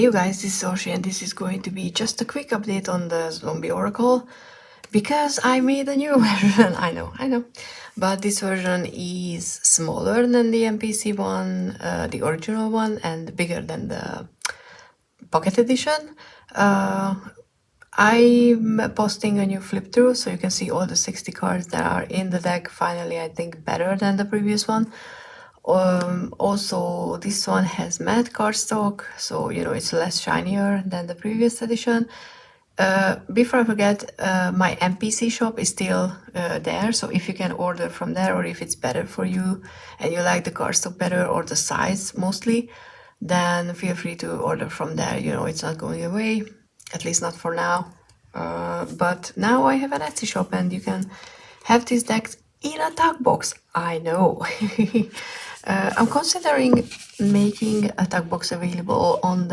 you guys, this is Orsi and this is going to be just a quick update on the Zombie Oracle because I made a new version. I know, but this version is smaller than the MPC one, the original one, and bigger than the Pocket Edition. I'm posting a new flip through so you can see all the 60 cards that are in the deck. Finally, I think better than the previous one. Also, this one has matte cardstock, so you know it's less shinier than the previous edition. Before I forget, my MPC shop is still there, so if you can order from there, or if it's better for you and you like the cardstock better or the size mostly, then feel free to order from there. You know, it's not going away, at least not for now. But now I have an Etsy shop and you can have this deck in a tug box. I know. I'm considering making a tug box available on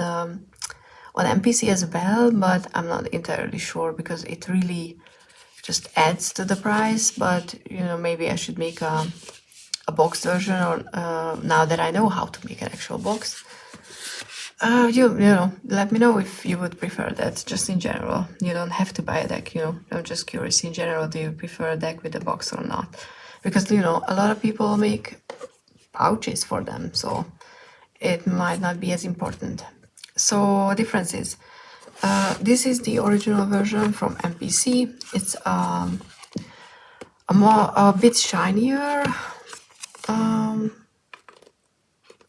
MPC as well, but I'm not entirely sure because it really just adds to the price. But you know, maybe I should make a box version, or now that I know how to make an actual box. You know, let me know if you would prefer that, just in general. You don't have to buy a deck, you know. I'm just curious, in general, do you prefer a deck with a box or not? Because, you know, a lot of people make pouches for them, so it might not be as important. So, differences. This is the original version from MPC. It's a bit shinier.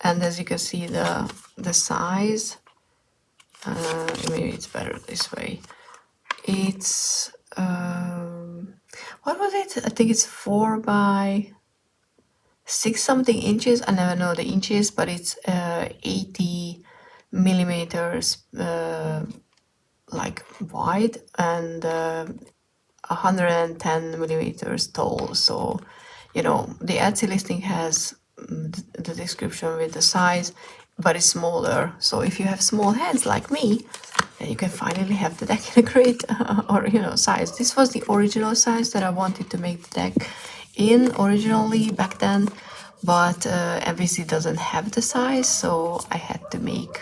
And as you can see, the size, maybe it's better this way. It's what was it? I think it's 4 by 6 something inches. I never know the inches, but it's 80 millimeters like wide and 110 millimeters tall. So you know, the Etsy listing has the description with the size, but it's smaller. So if you have small hands like me, then you can finally have the deck in a great or you know size. This was the original size that I wanted to make the deck in originally back then, but MPC doesn't have the size, so I had to make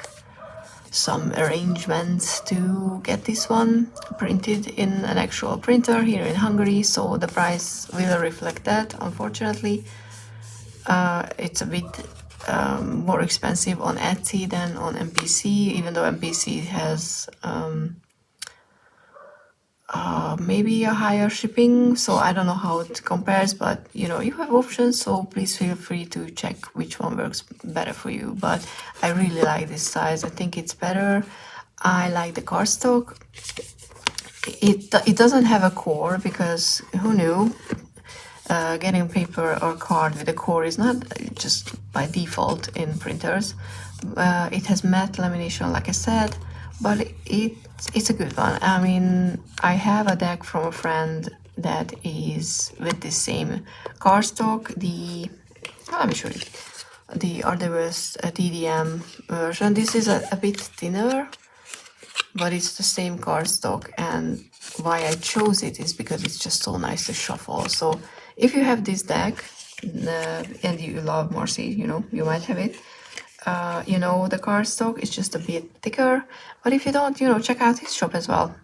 some arrangements to get this one printed in an actual printer here in Hungary, so the price will reflect that, unfortunately. It's a bit more expensive on Etsy than on MPC, even though MPC has maybe a higher shipping, so I don't know how it compares, but you know, you have options, so please feel free to check which one works better for you. But I really like this size. I think it's better. I like the cardstock. It doesn't have a core, because who knew? Getting paper or card with a core is not just by default in printers. It has matte lamination, like I said, but it's a good one. I mean, I have a deck from a friend that is with the same cardstock. Let me show you. The Ardeverse TDM version. This is a bit thinner, but it's the same cardstock, and why I chose it is because it's just so nice to shuffle. So if you have this deck and you love Orsi, you know, you might have it. You know, the cardstock is just a bit thicker, but if you don't, you know, check out his shop as well.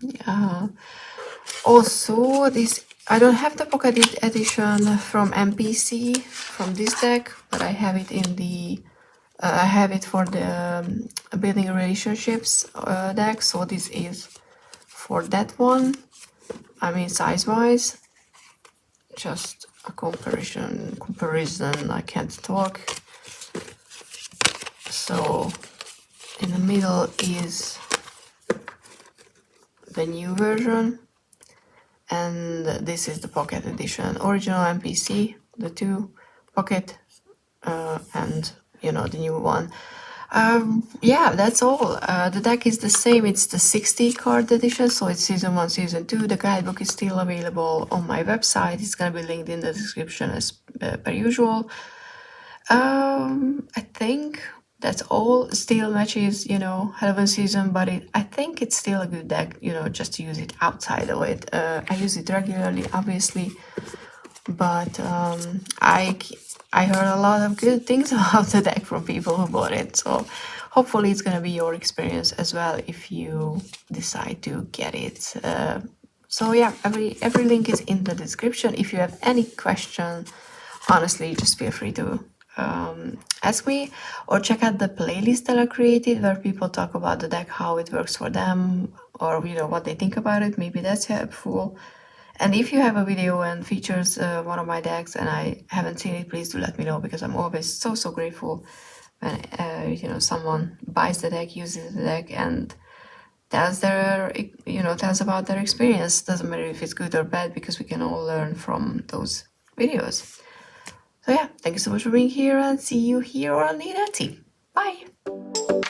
Also, this, I don't have the Pocket Edition from MPC from this deck, but I have it in the I have it for the Building Relationships deck, so this is for that one. I mean, size-wise, just a comparison, I can't talk. So in the middle is the new version, and this is the Pocket Edition, original MPC, the 2 Pocket, and you know, the new one. Yeah, that's all. The deck is the same. It's the 60 card edition, so it's season 1, season 2. The guidebook is still available on my website. It's gonna be linked in the description as per usual. I think that's all. Still matches, you know, Halloween season, but I think it's still a good deck, you know, just to use it outside of it. I use it regularly, obviously, but I heard a lot of good things about the deck from people who bought it, so hopefully it's gonna be your experience as well if you decide to get it. So yeah, every link is in the description. If you have any question, honestly, just feel free to ask me, or check out the playlist that I created where people talk about the deck, how it works for them, or what they think about it. Maybe that's helpful. And if you have a video and features one of my decks and I haven't seen it, please do let me know, because I'm always so grateful when someone buys the deck, uses the deck, and tells about their experience. Doesn't matter if it's good or bad, because we can all learn from those videos. So yeah, thank you so much for being here, and see you here on the Etsy. Bye!